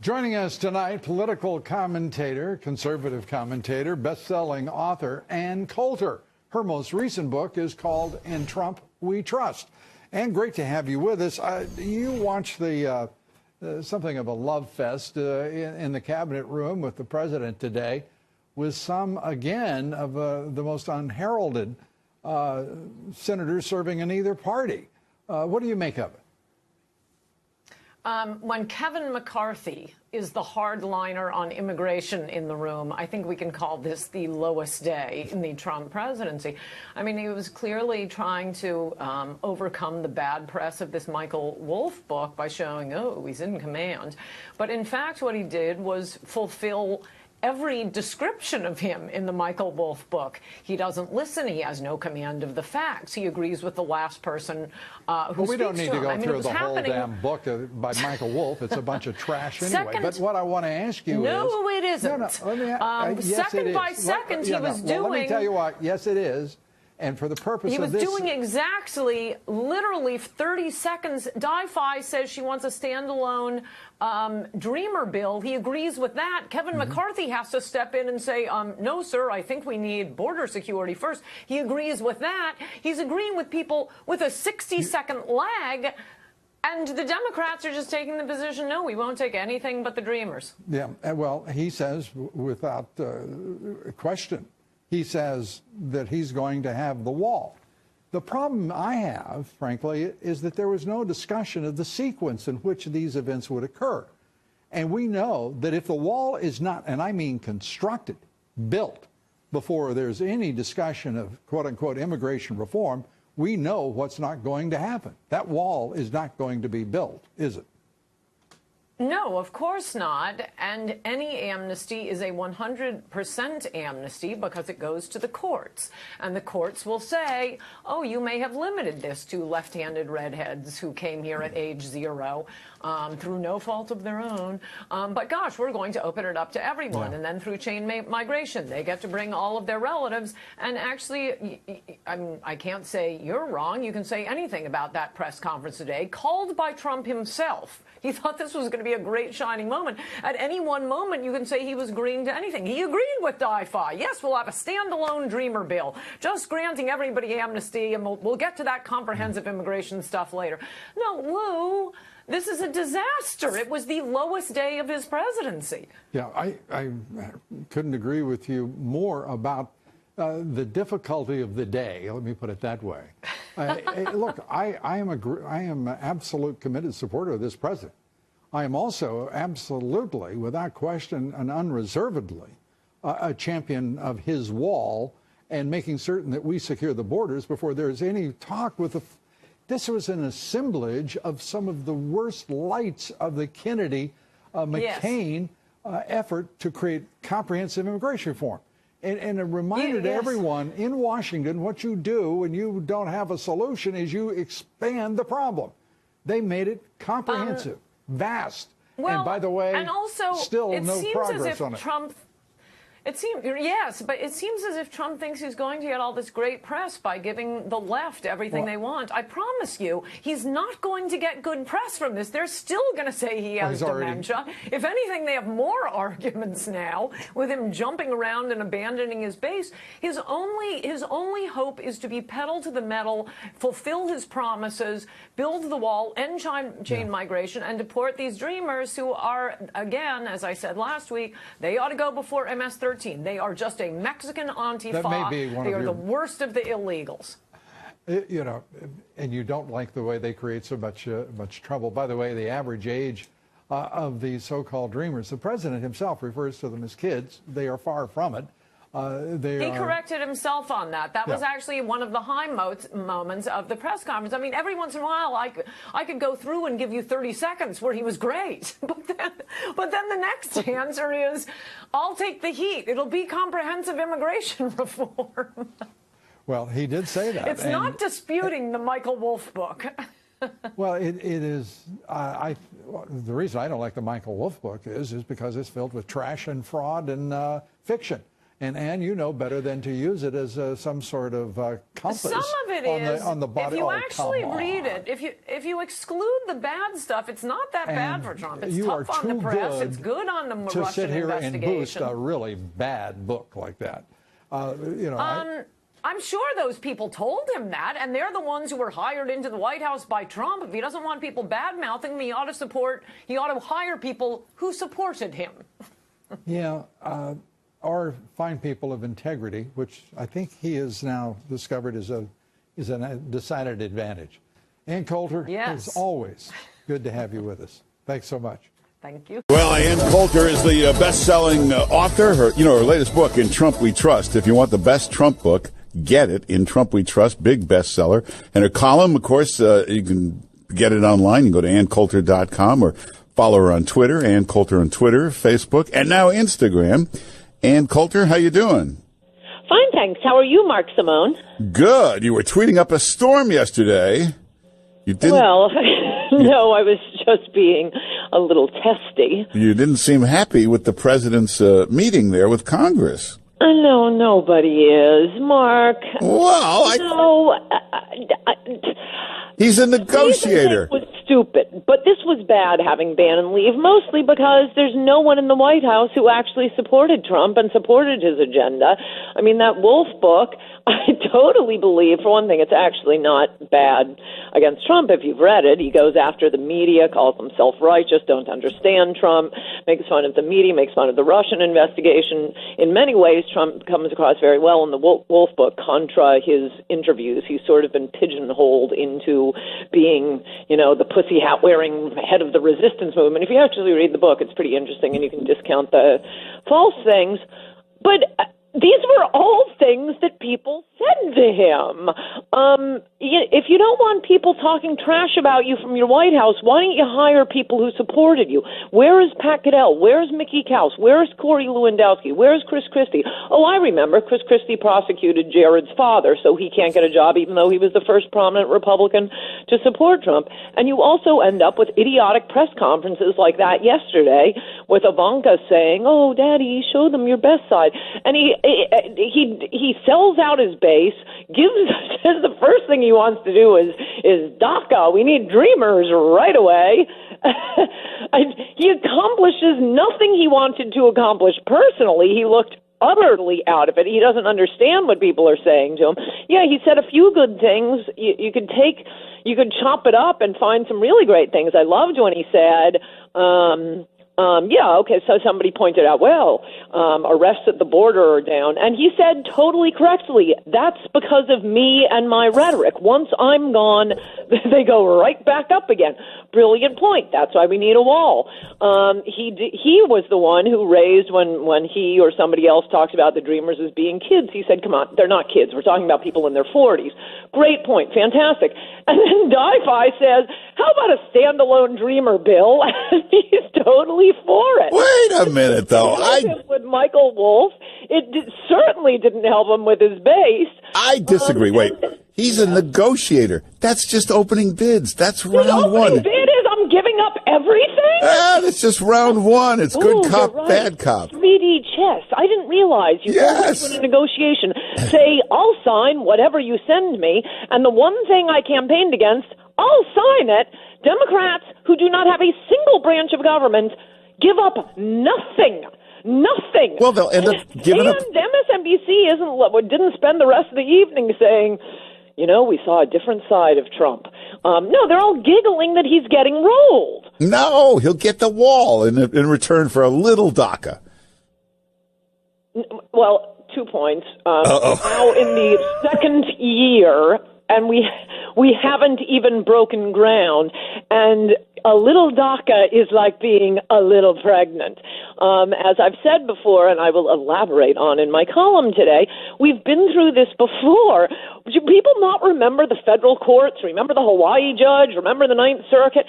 Joining us tonight, political commentator, conservative commentator, best-selling author Ann Coulter. Her most recent book is called In Trump We Trust. And great to have you with us. You watched the something of a love fest in the cabinet room with the president today, with some, again, of the most unheralded senators serving in either party. What do you make of it? When Kevin McCarthy is the hardliner on immigration in the room, I think we can call this the lowest day in the Trump presidency. I mean, he was clearly trying to overcome the bad press of this Michael Wolff book by showing, oh, he's in command. But in fact, what he did was fulfill every description of him in the Michael Wolff book. He doesn't listen. He has no command of the facts. He agrees with the last person who we don't need to go through the whole happening. Damn book by Michael Wolff. It's a bunch of trash anyway. But what I want to ask you is... No, it isn't. Yes, second by second, he was doing... Well, let me tell you what. Yes, it is. And for the purpose of this... He was doing exactly, literally 30 seconds. Di-Fi says she wants a standalone Dreamer bill. He agrees with that. Kevin McCarthy has to step in and say, no, sir, I think we need border security first. He agrees with that. He's agreeing with people with a 60-second lag. And the Democrats are just taking the position, no, we won't take anything but the Dreamers. Yeah, well, he says, without question, he says that he's going to have the wall. The problem I have, frankly, is that there was no discussion of the sequence in which these events would occur. And we know that if the wall is not, and I mean constructed, built, before there's any discussion of quote-unquote immigration reform, we know what's not going to happen. That wall is not going to be built, is it? No, of course not. And any amnesty is a 100% amnesty because it goes to the courts. And the courts will say, oh, you may have limited this to left-handed redheads who came here at age 0 through no fault of their own. But gosh, we're going to open it up to everyone. Yeah. And then through chain migration, they get to bring all of their relatives. And actually, I mean, I can't say you're wrong. You can say anything about that press conference today, called by Trump himself. He thought this was going to be a great shining moment. At any one moment, you can say he was agreeing to anything. He agreed with Di-Fi. Yes, we'll have a standalone Dreamer bill, just granting everybody amnesty, and we'll get to that comprehensive immigration stuff later. No, Lou, this is a disaster. It was the lowest day of his presidency. Yeah, I couldn't agree with you more about the difficulty of the day. Let me put it that way. Look, I am an absolute committed supporter of this president. I am also absolutely, without question and unreservedly, a champion of his wall and making certain that we secure the borders before there's any talk with the... This was an assemblage of some of the worst lights of the Kennedy, McCain effort to create comprehensive immigration reform. And a reminder to everyone in Washington, what you do when you don't have a solution is you expand the problem. They made it comprehensive, vast. Well, and by the way, and also, still no progress on it. It seems, yes, but it seems as if Trump thinks he's going to get all this great press by giving the left everything they want. I promise you, he's not going to get good press from this. They're still going to say he has dementia. If anything, they have more arguments now with him jumping around and abandoning his base. His only hope is to be pedal to the metal, fulfill his promises, build the wall, end chain migration, and deport these Dreamers who are, again, as I said last week, they ought to go before MS-13. They are just a Mexican Antifa. They are the worst of the illegals. You know, and you don't like the way they create so much trouble. By the way, the average age of these so-called Dreamers, the president himself refers to them as kids. They are far from it. He corrected himself on that. That was actually one of the high moments of the press conference. I mean, every once in a while, I could go through and give you 30 seconds where he was great. But then the next answer is, I'll take the heat. It'll be comprehensive immigration reform. Well, he did say that. It's not disputing the Michael Wolff book. Well, it is. The reason I don't like the Michael Wolff book is because it's filled with trash and fraud and fiction. And you know better than to use it as some sort of compass. Some of it is. On the body. If you Oh, actually come read on. it, if you exclude the bad stuff, it's not that bad for Trump. It's you are tough on the too press. good It's good on the to Russian sit here and boost investigation. a really bad book like that. I'm sure those people told him that, and they're the ones who were hired into the White House by Trump. If he doesn't want people bad-mouthing him, he ought to hire people who supported him. Yeah, or find people of integrity, which I think he has now discovered is a decided advantage. Ann Coulter, Yes. as always, good to have you with us. Thanks so much. Thank you. Well, Ann Coulter is the best-selling author. Her latest book, In Trump We Trust. If you want the best Trump book, get it. In Trump We Trust, big bestseller. And her column, of course, you can get it online. You can go to AnnCoulter.com or follow her on Twitter, Ann Coulter on Twitter, Facebook, and now Instagram. Ann Coulter, how you doing? Fine, thanks. How are you, Mark Simone? Good. You were tweeting up a storm yesterday. You didn't. Well, no, I was just being a little testy. You didn't seem happy with the president's meeting there with Congress. No, nobody is, Mark. Well, No, he's a negotiator. It was stupid, but this was bad having ban and leave, mostly because there's no one in the White House who actually supported Trump and supported his agenda. I mean, that Wolf book, I totally believe, for one thing, it's actually not bad against Trump if you've read it. He goes after the media, calls them self-righteous, don't understand Trump, makes fun of the media, makes fun of the Russian investigation. In many ways, Trump comes across very well in the Wolf book. Contra his interviews, he's sort of been pigeonholed into being, the pussy hat-wearing head of the resistance movement. If you actually read the book, it's pretty interesting, and you can discount the false things. But these were all things that people said to him. If you don't want people talking trash about you from your White House, why don't you hire people who supported you? Where is Pat Goodell? Where is Mickey Kaus? Where is Corey Lewandowski? Where is Chris Christie? Oh, I remember Chris Christie prosecuted Jared's father, so he can't get a job even though he was the first prominent Republican to support Trump. And you also end up with idiotic press conferences like that yesterday with Ivanka saying, "Oh, Daddy, show them your best side." And he sells out his base, says the first thing he wants to do is DACA. We need dreamers right away. He accomplishes nothing he wanted to accomplish personally. He looked utterly out of it. He doesn't understand what people are saying to him. Yeah, he said a few good things. You could chop it up and find some really great things. I loved when he said, so somebody pointed out, arrests at the border are down. And he said totally correctly, that's because of me and my rhetoric. Once I'm gone, they go right back up again. Brilliant point. That's why we need a wall. He was the one who raised when he or somebody else talked about the Dreamers as being kids. He said, come on, they're not kids. We're talking about people in their 40s. Great point. Fantastic. And then Di-Fi says, how about a standalone Dreamer bill? He's totally for it. Wait a minute, though. With Michael Wolff, certainly didn't help him with his base. I disagree. Wait, he's a negotiator. That's just opening bids. That's round one. Opening bid is I'm giving up everything? That's just round one. It's good cop, right. bad cop. 3D chess. I didn't realize you Yes. in a negotiation. Say, I'll sign whatever you send me, and the one thing I campaigned against, I'll sign it. Democrats who do not have a single branch of government give up nothing. Nothing. Well, they'll end up giving up. And MSNBC didn't spend the rest of the evening saying, we saw a different side of Trump. No, they're all giggling that he's getting rolled. No, he'll get the wall in return for a little DACA. Well, 2 points. Now in the second year, and we haven't even broken ground, and a little DACA is like being a little pregnant. As I've said before, and I will elaborate on in my column today, we've been through this before. Do people not remember the federal courts? Remember the Hawaii judge? Remember the Ninth Circuit?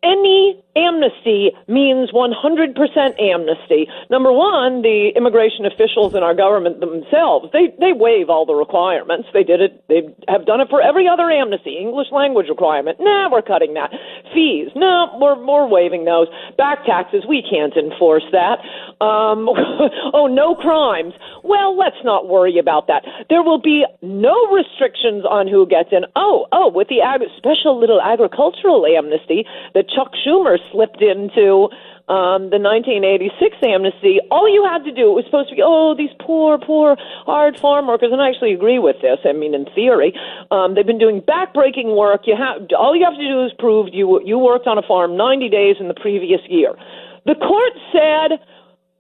any amnesty means 100% amnesty. Number one, the immigration officials in our government themselves, they waive all the requirements. They did it. They have done it for every other amnesty. English language requirement. Nah, we're cutting that. Fees. No, we're waiving those. Back taxes. We can't enforce that. Oh, no crimes. Well, let's not worry about that. There will be no restrictions on who gets in. With the special little agricultural amnesty that Chuck Schumer slipped into the 1986 amnesty, all you had to do, it was supposed to be, these poor, hard farm workers, and I actually agree with this. I mean, in theory, they've been doing backbreaking work. All you have to do is prove you worked on a farm 90 days in the previous year. The court said,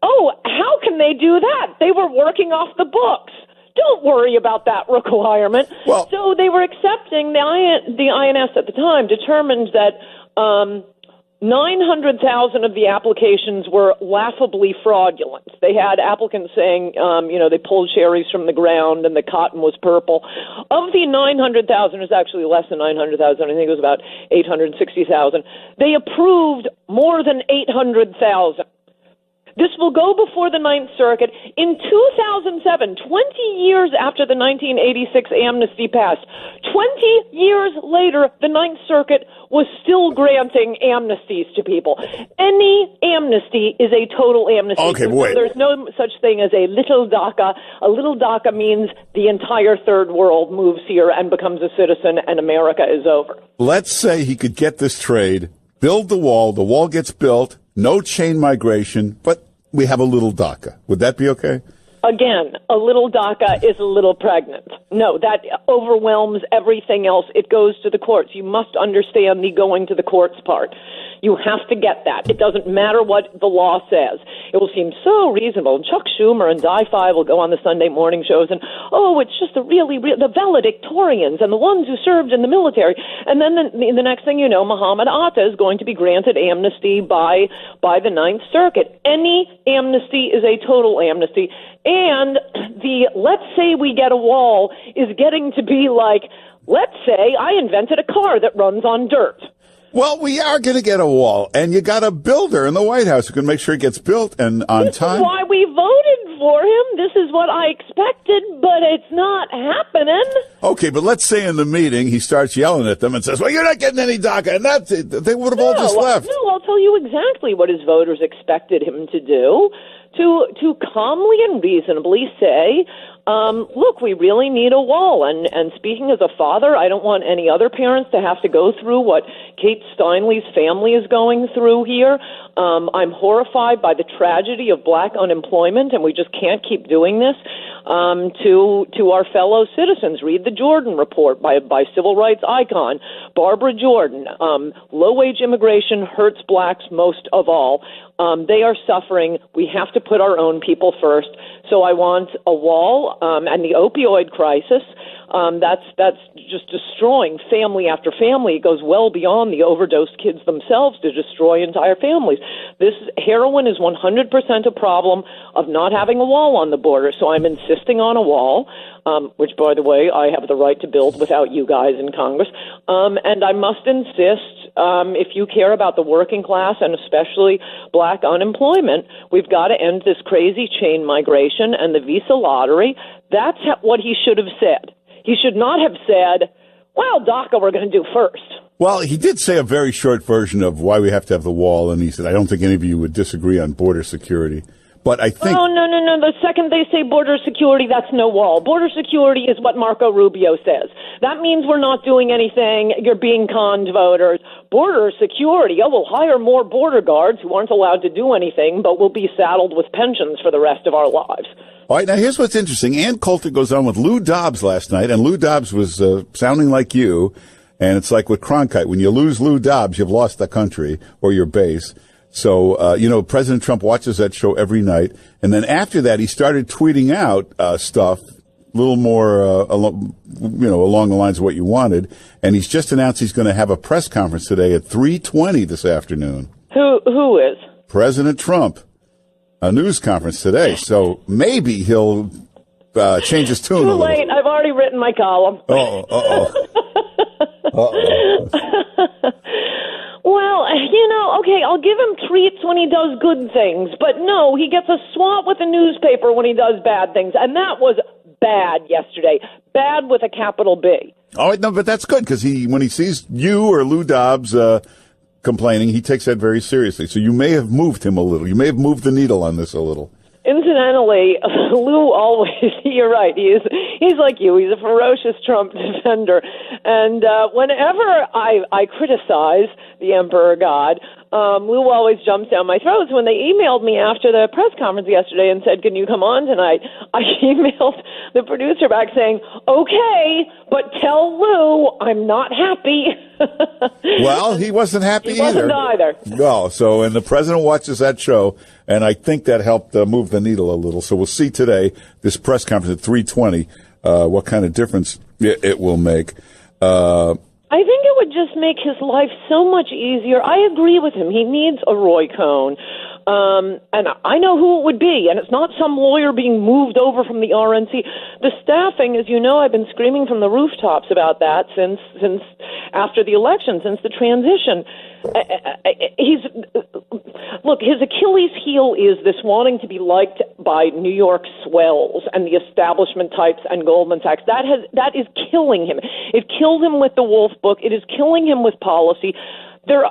how can they do that? They were working off the books. Don't worry about that requirement. Well, so they were accepting, the INS at the time determined that 900,000 of the applications were laughably fraudulent. They had applicants saying, they pulled cherries from the ground and the cotton was purple. Of the 900,000, it was actually less than 900,000. I think it was about 860,000. They approved more than 800,000. This will go before the Ninth Circuit. In 2007, 20 years after the 1986 amnesty passed, 20 years later, the Ninth Circuit was still granting amnesties to people. Any amnesty is a total amnesty. Okay, wait. There's no such thing as a little DACA. A little DACA means the entire third world moves here and becomes a citizen, and America is over. Let's say he could get this trade, build the wall gets built, no chain migration, but we have a little DACA. Would that be okay? Again, a little DACA is a little pregnant. No, that overwhelms everything else. It goes to the courts. You must understand the going to the courts part. You have to get that. It doesn't matter what the law says. It will seem so reasonable. Chuck Schumer and Di-Fi will go on the Sunday morning shows and, it's just the valedictorians and the ones who served in the military. And then the next thing you know, Muhammad Atta is going to be granted amnesty by the Ninth Circuit. Any amnesty is a total amnesty. And let's say we get a wall is getting to be like, let's say I invented a car that runs on dirt. Well, we are going to get a wall, and you got a builder in the White House who can make sure it gets built and on time. This is why we voted for him. This is what I expected, but it's not happening. Okay, but let's say in the meeting he starts yelling at them and says, well, you're not getting any DACA, and that's it. They would have all just left. No, I'll tell you exactly what his voters expected him to do, to calmly and reasonably say, look, we really need a wall. And speaking as a father, I don't want any other parents to have to go through what Kate Steinle's family is going through here. I'm horrified by the tragedy of black unemployment, and we just can't keep doing this to our fellow citizens. Read the Jordan report by civil rights icon Barbara Jordan. Low-wage immigration hurts blacks most of all. They are suffering. We have to put our own people first. So I want a wall, and the opioid crisis. That's just destroying family after family. It goes well beyond the overdosed kids themselves to destroy entire families. This heroin is 100% a problem of not having a wall on the border. So I'm insisting on a wall, which, by the way, I have the right to build without you guys in Congress. And I must insist, if you care about the working class and especially black unemployment, we've got to end this crazy chain migration and the visa lottery. That's what he should have said. He should not have said, well, DACA we're going to do first. Well, he did say a very short version of why we have to have the wall, and he said, I don't think any of you would disagree on border security. But I think... Oh, no. The second they say border security, that's no wall. Border security is what Marco Rubio says. That means we're not doing anything. You're being conned, voters. Border security, we'll hire more border guards who aren't allowed to do anything, but will be saddled with pensions for the rest of our lives. All right, now here's what's interesting. Ann Coulter goes on with Lou Dobbs last night, and Lou Dobbs was sounding like you, and it's like with Cronkite. When you lose Lou Dobbs, you've lost the country or your base. So, President Trump watches that show every night, and then after that, he started tweeting out stuff a little more, along the lines of what you wanted, and he's just announced he's going to have a press conference today at 3:20 this afternoon. Who is? President Trump. A news conference today, so maybe he'll change his tune a little. Too late. I've already written my column. Well, okay, I'll give him treats when he does good things, but no, he gets a swat with a newspaper when he does bad things, and that was bad yesterday. Bad with a capital B. All right, no, but that's good because when he sees you or Lou Dobbs complaining, he takes that very seriously. So you may have moved him a little. You may have moved the needle on this a little. Incidentally, Lou always, you're right, he's like you. He's a ferocious Trump defender. And whenever I criticize the Emperor God, Lou always jumps down my throat. So when they emailed me after the press conference yesterday and said, can you come on tonight? I emailed the producer back saying, okay, but tell Lou I'm not happy. Well, he wasn't happy he wasn't either. No, and the president watches that show, and I think that helped move the needle a little. So we'll see today, this press conference at 3:20, what kind of difference it will make. I think it would just make his life so much easier. I agree with him. He needs a Roy Cohn. And I know who it would be, and it's not some lawyer being moved over from the RNC. The staffing, as you know, I've been screaming from the rooftops about that since after the election, since the transition. Look, his Achilles heel is this wanting to be liked by New York swells and the establishment types and Goldman Sachs. That is killing him. It killed him with the Wolf Book. It is killing him with policy. They're,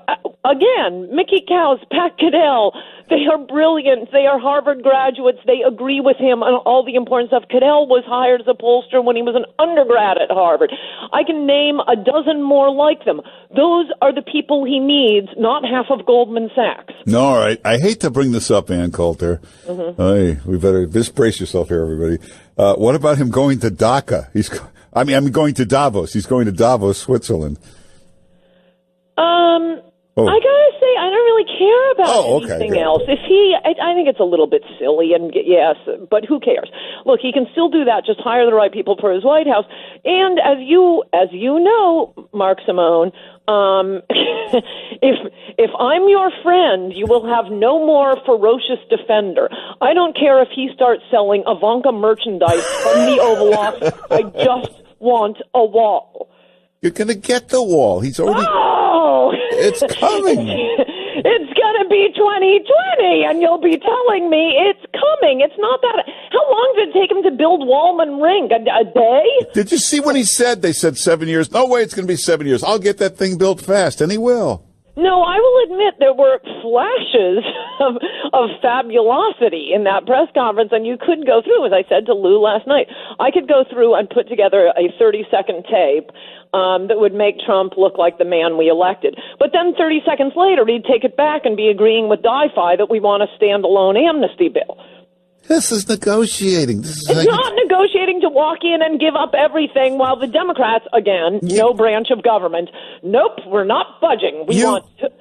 again, Mickey Kaus, Pat Caddell, they are brilliant. They are Harvard graduates. They agree with him on all the important stuff. Caddell was hired as a pollster when he was an undergrad at Harvard. I can name a dozen more like them. Those are the people he needs, not half of Goldman Sachs. No, all right. I hate to bring this up, Ann Coulter. Mm-hmm. Hey, we better brace yourself here, everybody. What about him going to DACA? I'm going to Davos. He's going to Davos, Switzerland. I gotta say, I don't really care about anything else. If I think it's a little bit silly, and yes, but who cares? Look, he can still do that. Just hire the right people for his White House. And as you know, Mark Simone, if I'm your friend, you will have no more ferocious defender. I don't care if he starts selling Ivanka merchandise from the Oval Office. I just want a wall. You're going to get the wall. He's already... Oh! It's coming. It's going to be 2020, and you'll be telling me it's coming. It's not that... How long did it take him to build Wallman Ring? A day? Did you see when he said, they said 7 years? No way, it's going to be 7 years. I'll get that thing built fast, and he will. No, I will admit there were flashes of fabulosity in that press conference, and you could go through, as I said to Lou last night, I could go through and put together a 30-second tape that would make Trump look like the man we elected. But then 30 seconds later, he'd take it back and be agreeing with DIFI that we want a standalone amnesty bill. This is negotiating. It's not negotiating to walk in and give up everything while the Democrats, again, no branch of government, nope, we're not budging.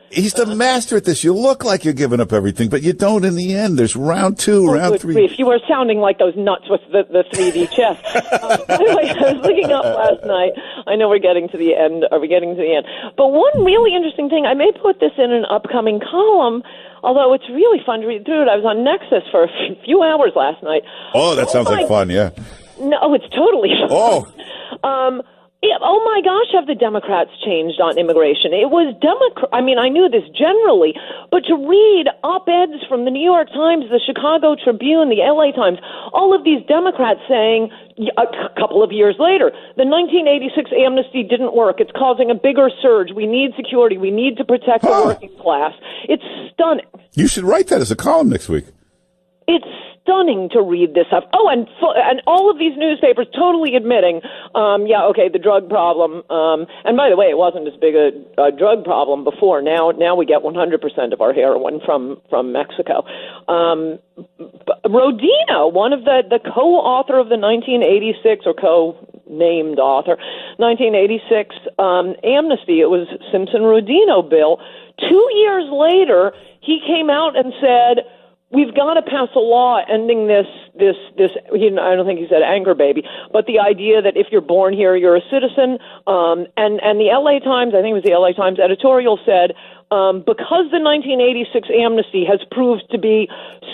He's the master at this. You look like you're giving up everything, but you don't in the end. There's round two, round three. Grief. You were sounding like those nuts with the 3D chess. By the way, I was looking up last night. I know we're getting to the end. Are we getting to the end? But one really interesting thing, I may put this in an upcoming column, although it's really fun to read through it. I was on Nexus for a few hours last night. Oh, that sounds like fun, yeah. No, it's totally fun. Oh. Oh, my gosh, have the Democrats changed on immigration? It was I mean, I knew this generally, but to read op-eds from the New York Times, the Chicago Tribune, the LA Times, all of these Democrats saying a couple of years later, the 1986 amnesty didn't work. It's causing a bigger surge. We need security. We need to protect the working class. It's stunning. You should write that as a column next week. It's stunning to read this stuff. Oh, and all of these newspapers totally admitting, the drug problem. And by the way, it wasn't as big a drug problem before. Now we get 100% of our heroin from Mexico. Rodino, one of the co-author of the 1986 or co-named author 1986 amnesty, it was Simpson-Rodino bill. 2 years later, he came out and said, we've got to pass a law ending this, I don't think he said anchor baby, but the idea that if you're born here, you're a citizen. And the LA Times, I think it was the LA Times editorial said, because the 1986 amnesty has proved to be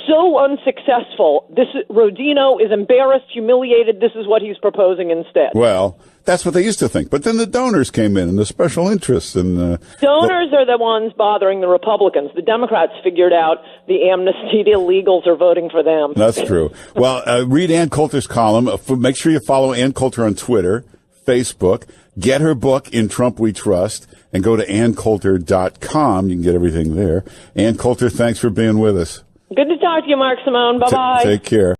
so unsuccessful, Rodino is embarrassed, humiliated. This is what he's proposing instead. Well, That's what they used to think. But then the donors came in and the special interests. And donors are the ones bothering the Republicans. The Democrats figured out the amnesty illegals are voting for them. That's true. Well, read Ann Coulter's column. Make sure you follow Ann Coulter on Twitter, Facebook. Get her book, In Trump We Trust, and go to anncoulter.com. You can get everything there. Ann Coulter, thanks for being with us. Good to talk to you, Mark Simone. Bye-bye. Take care.